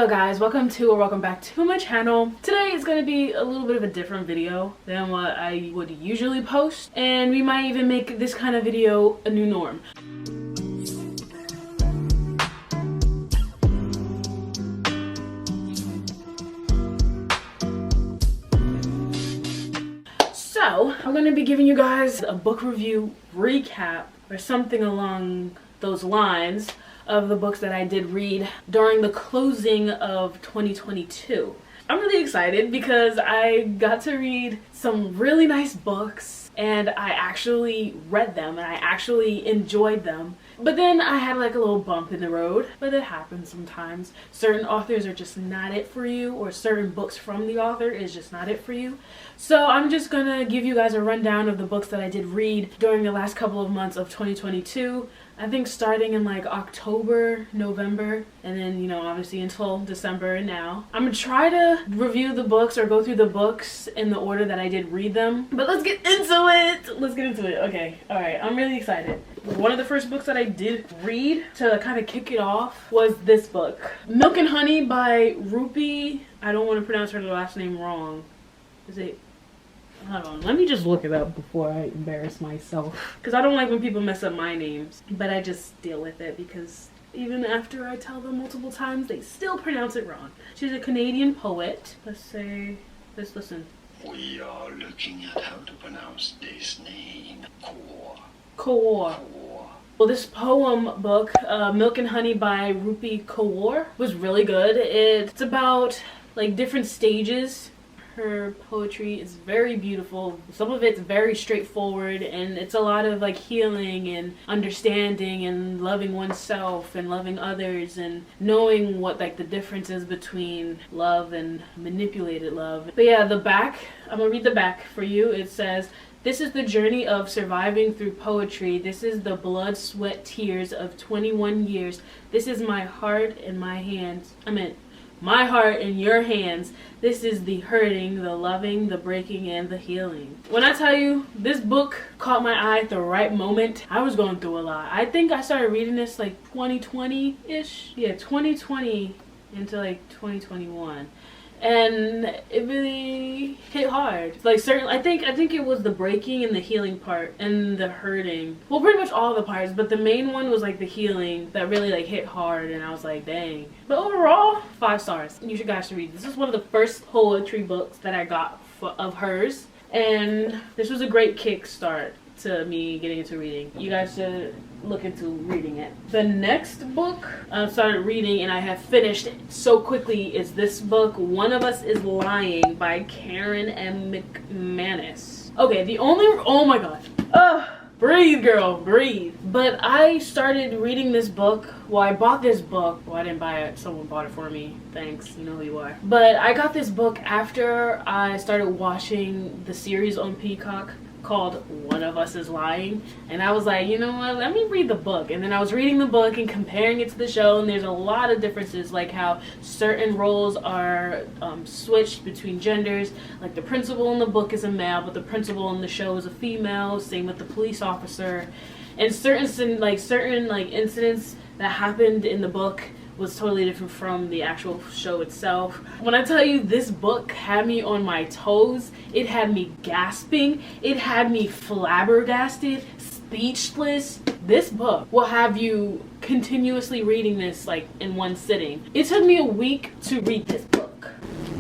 Hello guys, welcome back to my channel. Today is going to be a little bit of a different video than what I would usually post, and we might even make this kind of video a new norm. So I'm going to be giving you guys a book review recap or something along those lines of the books that I did read during the closing of 2022. I'm really excited because I got to read some really nice books and I actually read them and I actually enjoyed them. But then I had like a little bump in the road, but it happens sometimes. Certain authors are just not it for you, or certain books from the author is just not it for you. So I'm just gonna give you guys a rundown of the books that I did read during the last couple of months of 2022. I think starting in like October, November, and then, you know, obviously until December and now. I'm gonna try to review the books or go through the books in the order that I did read them. But let's get into it! Let's get into it. Okay, alright, I'm really excited. One of the first books that I did read to kind of kick it off was this book. Milk and Honey by Rupi. I don't want to pronounce her last name wrong. Is it? Hold on, let me just look it up before I embarrass myself. Because I don't like when people mess up my names. But I just deal with it because even after I tell them multiple times, they still pronounce it wrong. She's a Canadian poet. Let's listen. We are looking at how to pronounce this name. Kaur. Well, this poem book, Milk and Honey by Rupi Kaur, was really good. It's about like different stages. Her poetry is very beautiful. Some of it's very straightforward, and it's a lot of like healing and understanding and loving oneself and loving others and knowing what like the difference is between love and manipulated love. But yeah, the back, I'm gonna read the back for you. It says, "This is the journey of surviving through poetry. This is the blood, sweat, tears of 21 years. This is my heart and my hands. My heart in your hands. This is the hurting, the loving, the breaking, and the healing." When I tell you, this book caught my eye at the right moment. I was going through a lot. I think I started reading this like 2020-ish. Yeah, 2020 into like 2021. And it really hit hard. Like I think it was the breaking and the healing part and the hurting. Well, pretty much all the parts, but the main one was like the healing that really like hit hard, and I was like, dang. But overall, 5 stars. You guys should read. This is one of the first poetry books that I got of hers, and this was a great kickstart to me getting into reading. You guys should look into reading it. The next book I started reading and I have finished so quickly is this book, One of Us is Lying by Karen M. McManus. Okay, oh my god. Breathe, girl, breathe. But I started reading this book. Well, I bought this book. Well, I didn't buy it. Someone bought it for me. Thanks. You know who you are. But I got this book after I started watching the series on Peacock called One of Us is Lying, and I was like, you know what, let me read the book. And then I was reading the book and comparing it to the show, and there's a lot of differences, like how certain roles are switched between genders. Like the principal in the book is a male, but the principal in the show is a female. Same with the police officer, and certain incidents that happened in the book was totally different from the actual show itself. When I tell you this book had me on my toes, it had me gasping, it had me flabbergasted, speechless. This book will have you continuously reading this like in one sitting. It took me a week to read this book.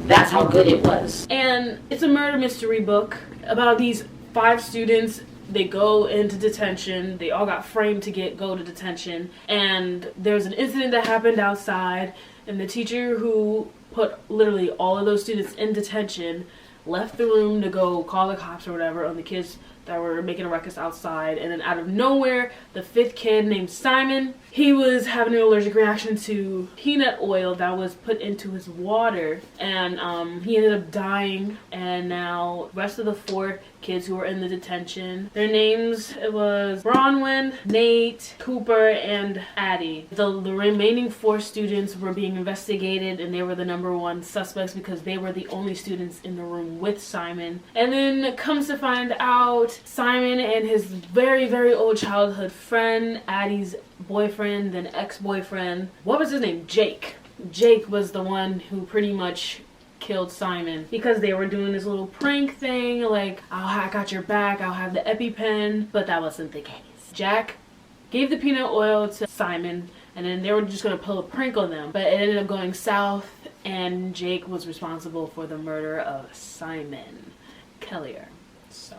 That's how good it was. And it's a murder mystery book about these 5 students. They go into detention. They all got framed to go to detention. And there's an incident that happened outside, and the teacher who put literally all of those students in detention left the room to go call the cops or whatever on the kids that were making a ruckus outside. And then out of nowhere, the 5th kid named Simon, he was having an allergic reaction to peanut oil that was put into his water, and he ended up dying. And now the rest of the 4 kids who were in the detention, their names, it was Bronwyn, Nate, Cooper, and Addie. The remaining 4 students were being investigated, and they were the #1 suspects because they were the only students in the room with Simon. And then comes to find out, Simon and his very, very old childhood friend, Addie's boyfriend, then ex-boyfriend, what was his name? Jake. Jake was the one who pretty much killed Simon because they were doing this little prank thing like, I got your back, I'll have the EpiPen, but that wasn't the case. Jack gave the peanut oil to Simon and then they were just going to pull a prank on them, but it ended up going south and Jake was responsible for the murder of Simon Kellier. So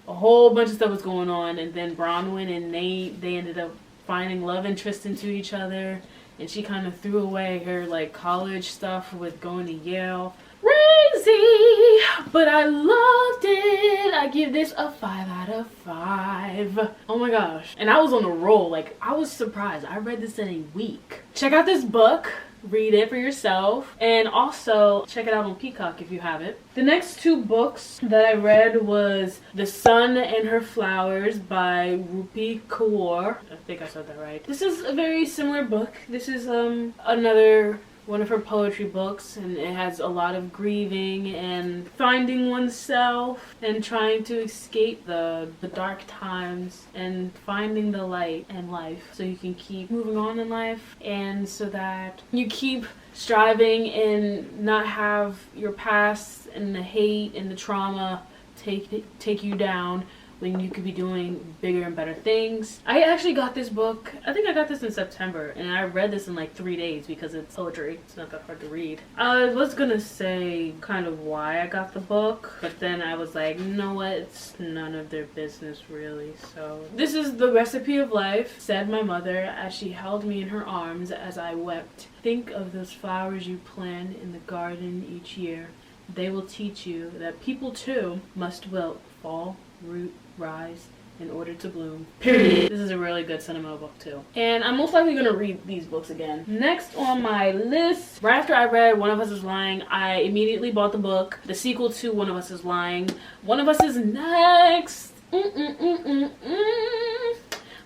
a whole bunch of stuff was going on, and then Bronwyn and Nate, they ended up finding love interest into each other, and she kind of threw away her like college stuff with going to Yale. Crazy, but I loved it. I give this a 5 out of 5. Oh my gosh. And I was on a roll. Like, I was surprised. I read this in a week. Check out this book. Read it for yourself. And also, check it out on Peacock if you have it. The next 2 books that I read was The Sun and Her Flowers by Rupi Kaur. I think I said that right. This is a very similar book. This is another one of her poetry books, and it has a lot of grieving and finding oneself and trying to escape the dark times and finding the light in life so you can keep moving on in life, and so that you keep striving and not have your past and the hate and the trauma take you down when you could be doing bigger and better things. I actually got this book, I think I got this in September, and I read this in like 3 days because it's poetry. It's not that hard to read. I was gonna say kind of why I got the book, but then I was like, you know what, it's none of their business really. So this is The Recipe of Life, said my mother as she held me in her arms as I wept. Think of those flowers you plant in the garden each year. They will teach you that people too must wilt, fall, root, rise in order to bloom. Period. This is a really good sentimental book too. And I'm most likely going to read these books again. Next on my list, right after I read One of Us is Lying, I immediately bought the book, the sequel to One of Us is Lying, One of Us is Next,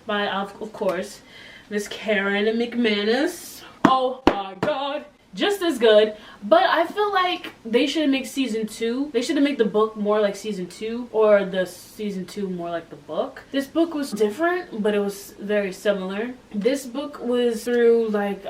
by, of course, Miss Karen McManus. Oh my god. Just as good, but I feel like they should make season 2. They should have made the book more like season 2, or the season 2 more like the book. This book was different, but it was very similar. This book was through like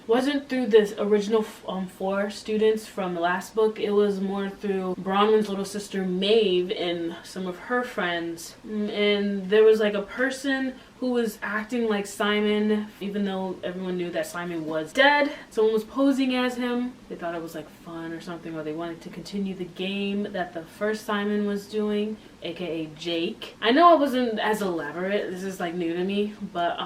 wasn't through the original 4 students from the last book. It was more through Bronwyn's little sister Maeve and some of her friends, and there was like a person who was acting like Simon, even though everyone knew that Simon was dead. Someone was posing as him. They thought it was like fun or something, or they wanted to continue the game that the first Simon was doing, aka Jake. I know it wasn't as elaborate, this is like new to me, but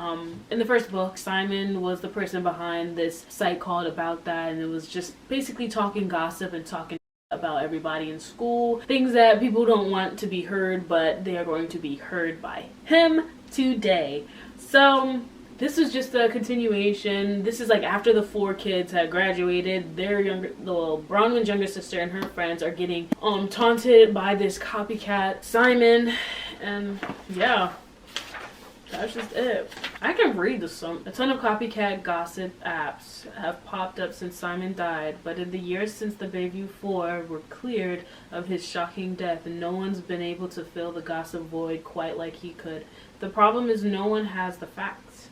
in the first book, Simon was the person behind this site called About That, and it was just basically talking gossip and talking about everybody in school, things that people don't want to be heard, but they are going to be heard by him today. So this is just a continuation. This is like after the 4 kids had graduated. Their younger, Bronwyn's younger sister and her friends are getting taunted by this copycat Simon, and yeah, that's just it. I can read this song. A ton of copycat gossip apps have popped up since Simon died, but in the years since the Bayview 4 were cleared of his shocking death, no one's been able to fill the gossip void quite like he could. The problem is no one has the facts.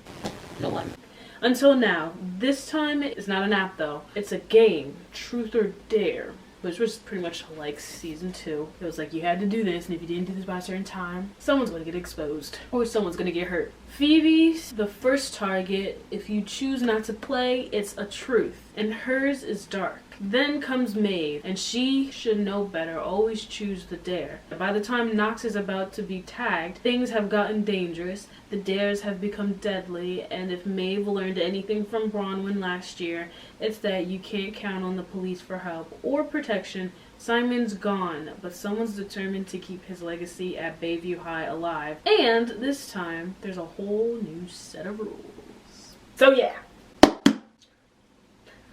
No one. Until now. This time it's not an app though. It's a game. Truth or Dare. Which was pretty much like season 2. It was like you had to do this, and if you didn't do this by a certain time, someone's gonna get exposed. Or someone's gonna get hurt. Phoebe's the first target. If you choose not to play, it's a truth. And hers is dark. Then comes Maeve, and she should know better. Always choose the dare. By the time Knox is about to be tagged, things have gotten dangerous. The dares have become deadly, and if Maeve learned anything from Bronwyn last year, it's that you can't count on the police for help or protection. Simon's gone, but someone's determined to keep his legacy at Bayview High alive. And this time, there's a whole new set of rules. So yeah.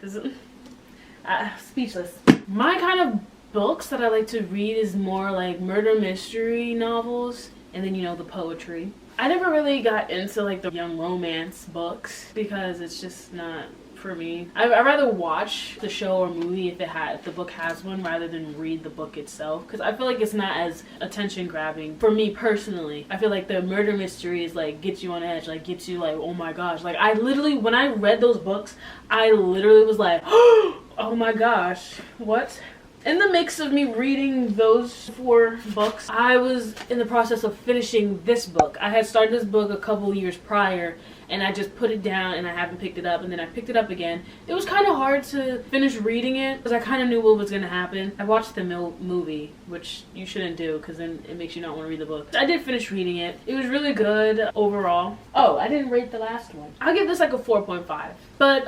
This is... speechless. My kind of books that I like to read is more like murder mystery novels, and then, you know, the poetry. I never really got into like the young romance books because it's just not for me. I'd rather watch the show or movie if the book has one rather than read the book itself, because I feel like it's not as attention grabbing for me personally. I feel like the murder mysteries like gets you on edge, like gets you like, oh my gosh. Like I literally, when I read those books, I literally was like, oh my gosh, what? In the mix of me reading those 4 books, I was in the process of finishing this book. I had started this book a couple years prior, and I just put it down and I haven't picked it up, and then I picked it up again. It was kind of hard to finish reading it because I kind of knew what was going to happen. I watched the movie, which you shouldn't do because then it makes you not want to read the book. I did finish reading it. It was really good overall. Oh, I didn't rate the last one. I'll give this like a 4.5. But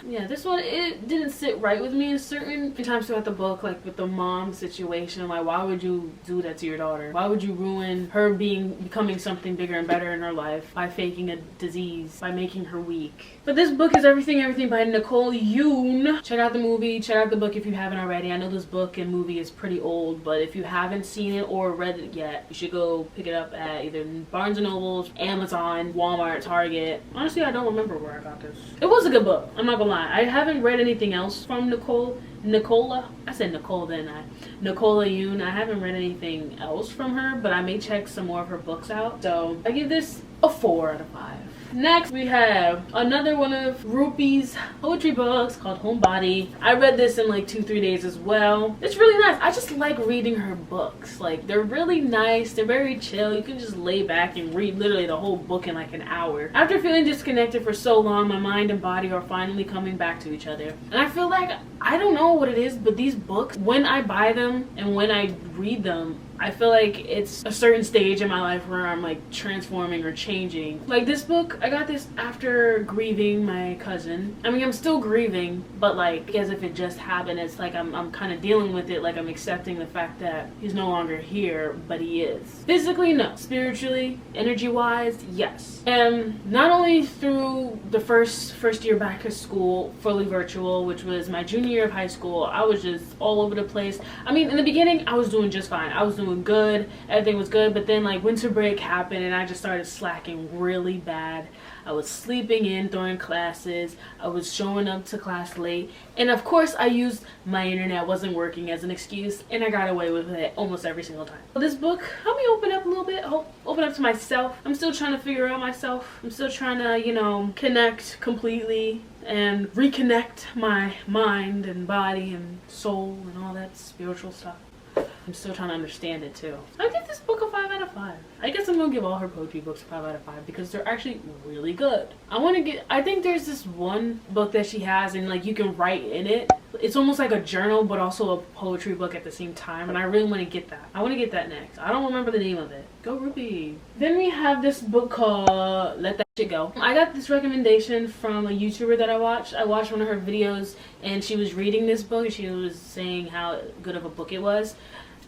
yeah, this one, it didn't sit right with me in certain times throughout the book, like with the mom situation. Like, why would you do that to your daughter? Why would you ruin her becoming something bigger and better in her life by faking a disease, by making her weak? But this book is Everything by Nicola Yoon. Check out the movie, check out the book if you haven't already. I know this book and movie is pretty old, but if you haven't seen it or read it yet, you should go pick it up at either Barnes & Noble, Amazon, Walmart, Target. Honestly, I don't remember where I got this. It was a good book, I'm not gonna lie. I haven't read anything else from Nicola. I said Nicole, didn't I? Nicola Yoon. I haven't read anything else from her, but I may check some more of her books out. So I give this a 4 out of 5. Next, we have another one of Rupi's poetry books called Homebody. I read this in like 2-3 days as well. It's really nice. I just like reading her books. Like, they're really nice. They're very chill. You can just lay back and read literally the whole book in like an hour. After feeling disconnected for so long, my mind and body are finally coming back to each other. And I feel like, I don't know what it is, but these books, when I buy them and when I read them, I feel like it's a certain stage in my life where I'm like transforming or changing. Like this book, I got this after grieving my cousin. I mean, I'm still grieving, but like as if it just happened. It's like I'm kind of dealing with it, like I'm accepting the fact that he's no longer here, but he is. Physically, no. Spiritually, energy-wise, yes. And not only through the first year back to school, fully virtual, which was my junior year of high school, I was just all over the place. I mean, in the beginning, I was doing just fine. I was doing good, everything was good, but then like winter break happened and I just started slacking really bad. I was sleeping in during classes, I was showing up to class late, and of course I used my internet wasn't working as an excuse, and I got away with it almost every single time. This book helped me open up a little bit, open up to myself. I'm still trying to figure out myself. I'm still trying to, you know, connect completely and reconnect my mind and body and soul and all that spiritual stuff. I'm still trying to understand it too. I give this book a 5 out of 5. I guess I'm gonna give all her poetry books a 5 out of 5 because they're actually really good. I think there's this one book that she has and like you can write in it. It's almost like a journal but also a poetry book at the same time, and I really want to get that. I want to get that next. I don't remember the name of it. Go Rupi. Then we have this book called Let That Shit Go. I got this recommendation from a YouTuber that I watched. I watched one of her videos and she was reading this book and she was saying how good of a book it was.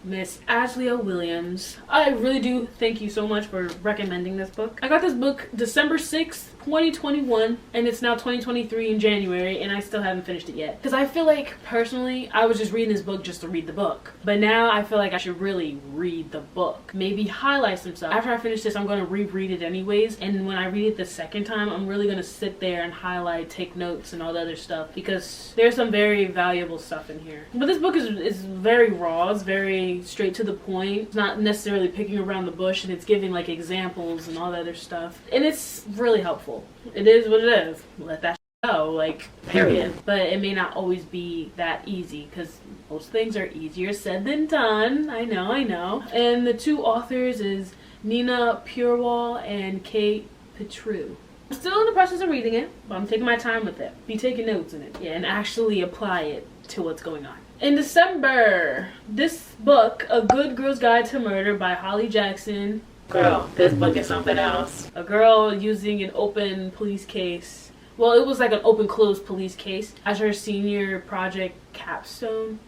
Miss Ashley Williams. I really do thank you so much for recommending this book. I got this book December 6th, 2021, and it's now 2023 in January, and I still haven't finished it yet. Because I feel like, personally, I was just reading this book just to read the book. But now I feel like I should really read the book. Maybe highlight some stuff. After I finish this, I'm going to reread it anyways, and when I read it the second time, I'm really going to sit there and highlight, take notes, and all the other stuff, because there's some very valuable stuff in here. But this book is very raw. It's very straight to the point. It's not necessarily picking around the bush, and it's giving like examples and all the other stuff, and it's really helpful. It is what it is. Let that go, like, period. But it may not always be that easy because most things are easier said than done. I know. And the two authors is Nina Purewal and Kate Petriw. I'm still in the process of reading it, but I'm taking my time with it. Be taking notes in it, yeah, and actually apply it to what's going on. In December, this book, A Good Girl's Guide to Murder by Holly Jackson. Girl, this book is something else. A girl using an open police case. Well, it was like an open-closed police case as her senior project capstone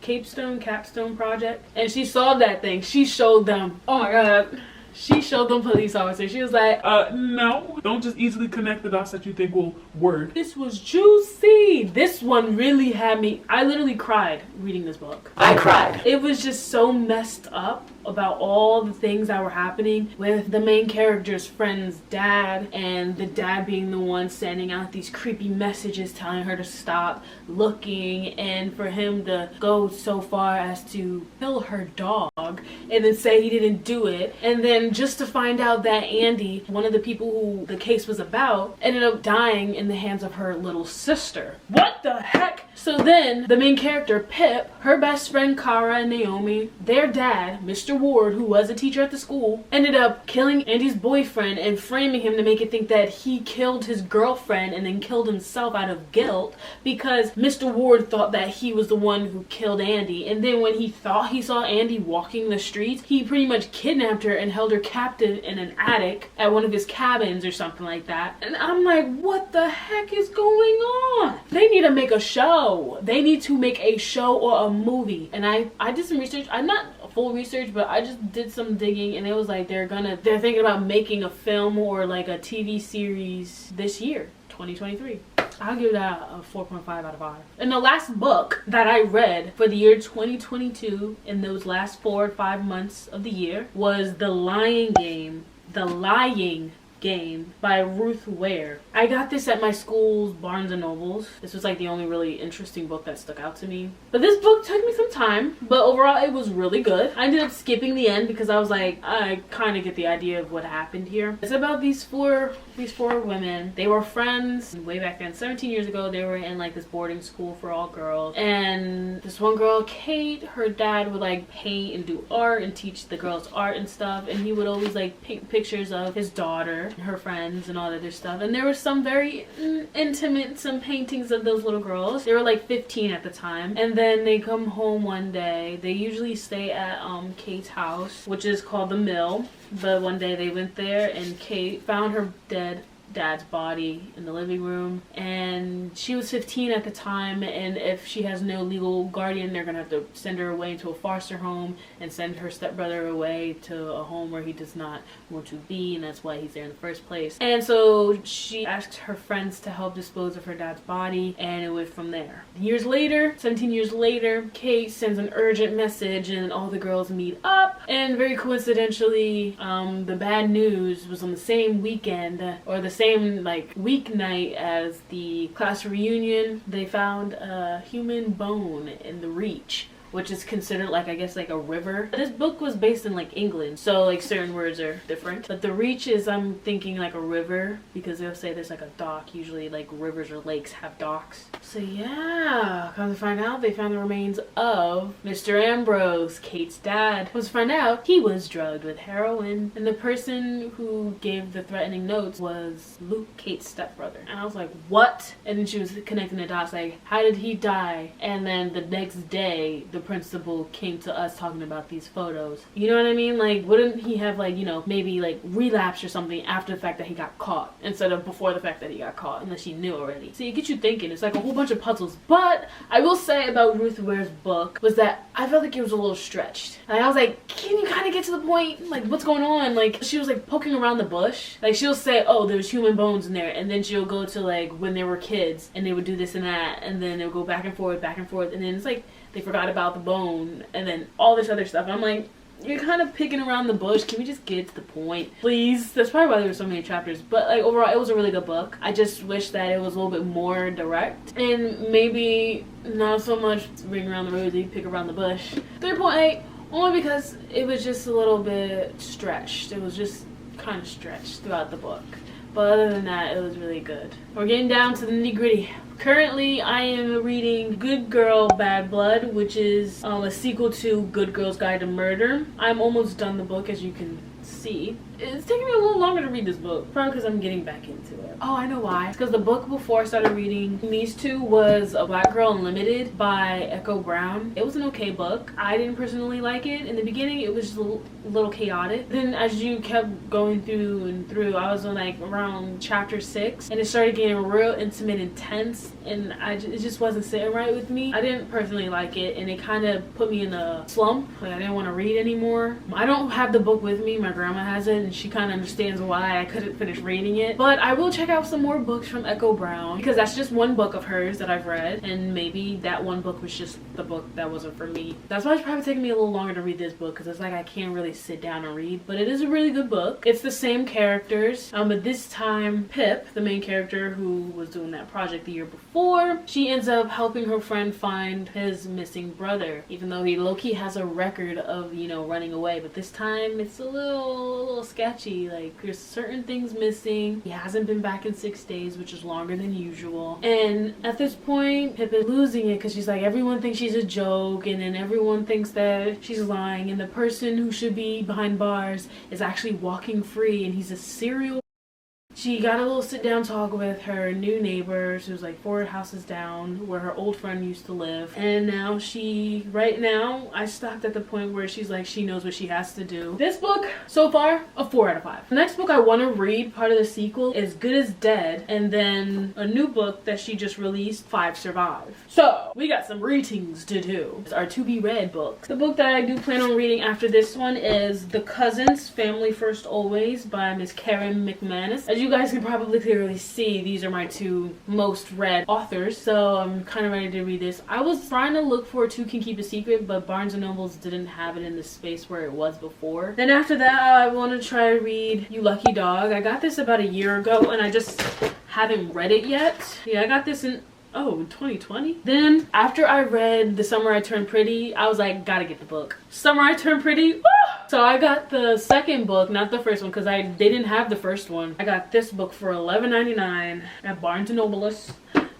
project. And she solved that thing. She showed them. Oh my God. She showed them police officers. She was like, no, don't just easily connect the dots that you think will Word. This was juicy. This one really had me. I literally cried reading this book. I cried. It was just so messed up about all the things that were happening with the main character's friend's dad, and the dad being the one sending out these creepy messages telling her to stop looking, and for him to go so far as to kill her dog and then say he didn't do it, and then just to find out that Andy, one of the people who the case was about, ended up dying in the hands of her little sister. What the heck? So then the main character, Pip, her best friend Kara and Naomi, their dad, Mr. Ward, who was a teacher at the school, ended up killing Andy's boyfriend and framing him to make it think that he killed his girlfriend and then killed himself out of guilt, because Mr. Ward thought that he was the one who killed Andy. And then when he thought he saw Andy walking the streets, he pretty much kidnapped her and held her captive in an attic at one of his cabins or something like that. And I'm like, what the heck is going on? They need to make a show. They need to make a show or a movie. And I did some research. I'm not full research, but I just did some digging, and it was like they're thinking about making a film or like a TV series this year, 2023. I'll give that a 4.5 out of 5. And the last book that I read for the year 2022 in those last 4 or 5 months of the year was The Lying Game by Ruth Ware. I got this at my school's Barnes and Nobles. This was like the only really interesting book that stuck out to me. But this book took me some time, but overall it was really good. I ended up skipping the end because I was like, I kind of get the idea of what happened here. It's about these four women. They were friends way back then, 17 years ago. They were in like this boarding school for all girls. And this one girl, Kate, her dad would like paint and do art and teach the girls art and stuff. And he would always like paint pictures of his daughter, her friends, and all that other stuff. And there was some very intimate, some paintings of those little girls. They were like 15 at the time. And then they come home one day. They usually stay at Kate's house, which is called the Mill. But one day they went there and Kate found her dead dad's body in the living room, and she was 15 at the time, and if she has no legal guardian, they're gonna have to send her away to a foster home and send her stepbrother away to a home where he does not want to be, and that's why he's there in the first place. And so she asked her friends to help dispose of her dad's body, and it went from there. Years later, 17 years later, Kate sends an urgent message and all the girls meet up, and very coincidentally, the bad news was on the same weekend, or the same like weeknight as the class reunion. They found a human bone in the Reach, which is considered like, I guess, like a river. This book was based in like England, so like certain words are different. But the Reach is, I'm thinking like a river, because they'll say there's like a dock. Usually like rivers or lakes have docks. So yeah, come to find out, they found the remains of Mr. Ambrose, Kate's dad. Come to find out, he was drugged with heroin, and the person who gave the threatening notes was Luke, Kate's stepbrother. And I was like, what? And then she was connecting the dots, like, how did he die? And then the next day, the principal came to us talking about these photos. You know what I mean? Like, wouldn't he have like, you know, maybe like relapsed or something after the fact that he got caught instead of before the fact that he got caught, unless he knew already. So it gets you thinking. It's like a whole bunch of puzzles. But I will say about Ruth Ware's book was that I felt like it was a little stretched. Like, I was like, can you kind of get to the point? Like, what's going on? Like, she was like poking around the bush. Like, she'll say, oh, there's human bones in there, and then she'll go to like when they were kids and they would do this and that, and then they'll go back and forth, and then it's like they forgot about the bone, and then all this other stuff. I'm like, you're kind of picking around the bush. Can we just get to the point, please? That's probably why there were so many chapters. But like overall, it was a really good book. I just wish that it was a little bit more direct, and maybe not so much ring around the rosy, pick around the bush. 3.8, only because it was just a little bit stretched. It was just kind of stretched throughout the book. But other than that, it was really good. We're getting down to the nitty-gritty. Currently, I am reading Good Girl, Bad Blood, which is a sequel to Good Girl's Guide to Murder. I'm almost done the book, as you can see. It's taking me a little longer to read this book, probably because I'm getting back into it. Oh, I know why. It's because the book before I started reading these two was A Black Girl Unlimited by Echo Brown. It was an okay book. I didn't personally like it. In the beginning, it was just a little chaotic. Then as you kept going through and through, I was on like around chapter 6, and it started getting real intimate and tense, and it just wasn't sitting right with me. I didn't personally like it, and it kind of put me in a slump. Like, I didn't want to read anymore. I don't have the book with me. My grandma has it, and she kind of understands why I couldn't finish reading it. But I will check out some more books from Echo Brown, because that's just one book of hers that I've read, and maybe that one book was just the book that wasn't for me. That's why it's probably taking me a little longer to read this book, because it's like I can't really sit down and read. But it is a really good book. It's the same characters, but this time Pip, the main character who was doing that project the year before, she ends up helping her friend find his missing brother, even though he low-key has a record of, you know, running away. But this time it's a little sketchy. Like, there's certain things missing. He hasn't been back in 6 days, which is longer than usual. And at this point, Pip is losing it, because she's like, everyone thinks she's a joke, and then everyone thinks that she's lying, and the person who should be behind bars is actually walking free, and he's a serial. She got a little sit-down talk with her new neighbor. She was like 4 houses down where her old friend used to live. And now right now, I stopped at the point where she's like, she knows what she has to do. This book, so far, a 4 out of 5. The next book I want to read, part of the sequel, is Good as Dead. And then a new book that she just released, 5 Survive. So, we got some readings to do. It's our to-be-read book. The book that I do plan on reading after this one is The Cousins, Family First Always by Miss Karen McManus. As you guys can probably clearly see, these are my 2 most read authors, so I'm kind of ready to read this. I was trying to look for Two Can Keep a Secret, but Barnes & Nobles didn't have it in the space where it was before. Then after that, I want to try to read You Lucky Dog. I got this about a year ago, and I just haven't read it yet. Yeah, I got this in 2020. Then after I read The Summer I Turned Pretty, I was like, gotta get the book. Summer I Turned Pretty, woo! So I got the second book, not the first one, because they didn't have the first one. I got this book for $11.99 at Barnes & Nobles.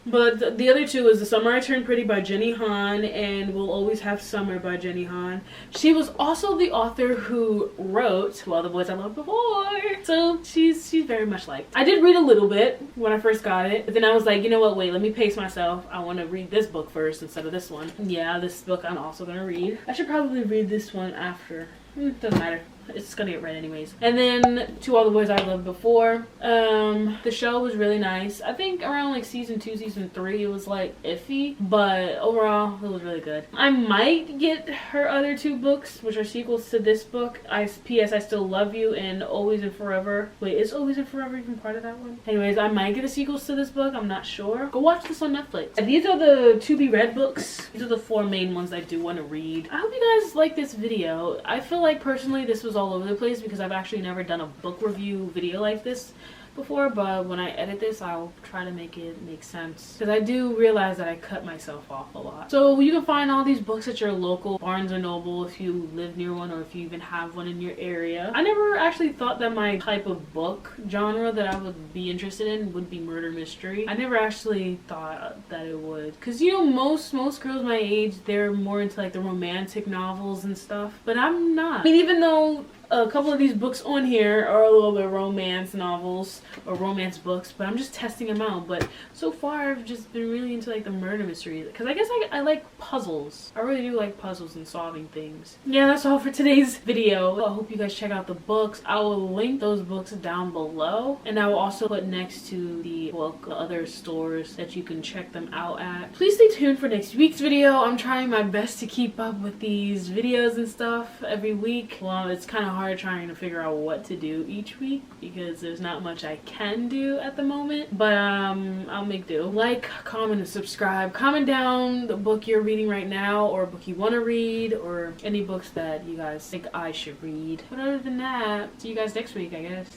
But the other 2 is The Summer I Turned Pretty by Jenny Han and We'll Always Have Summer by Jenny Han. She was also the author who wrote To All the Boys I Loved Before. So she's very much liked. I did read a little bit when I first got it, but then I was like, you know what, wait, let me pace myself. I want to read this book first instead of this one. Yeah, this book I'm also going to read. I should probably read this one after. Doesn't matter. It's gonna get read anyways. And then To All the Boys I Loved Before. The show was really nice. I think around like season 2, season 3, it was like iffy, but overall it was really good. I might get her other 2 books, which are sequels to this book. P.S. I Still Love You and Always and Forever. Wait, is Always and Forever even part of that one? Anyways, I might get the sequels to this book. I'm not sure. Go watch this on Netflix. And these are the to-be-read books. These are the 4 main ones I do want to read. I hope you guys like this video. I feel like personally this was all over the place because I've actually never done a book review video like this before, but when I edit this I'll try to make it make sense, because I do realize that I cut myself off a lot. So you can find all these books at your local Barnes & Noble if you live near one, or if you even have one in your area. I never actually thought that my type of book genre that I would be interested in would be murder mystery. I never actually thought that it would, because you know, most girls my age, they're more into like the romantic novels and stuff, but I'm not. I mean, even though a couple of these books on here are a little bit romance novels or romance books, but I'm just testing them out. But so far I've just been really into like the murder mysteries, because I guess I like puzzles. I really do like puzzles and solving things. Yeah, that's all for today's video. I hope you guys check out the books. I will link those books down below, and I will also put next to the book the other stores that you can check them out at. Please stay tuned for next week's video. I'm trying my best to keep up with these videos and stuff every week. Well, it's kind of hard trying to figure out what to do each week because there's not much I can do at the moment, but I'll make do. Like, comment, and subscribe. Comment down the book you're reading right now, or a book you want to read, or any books that you guys think I should read. But other than that, see you guys next week, I guess.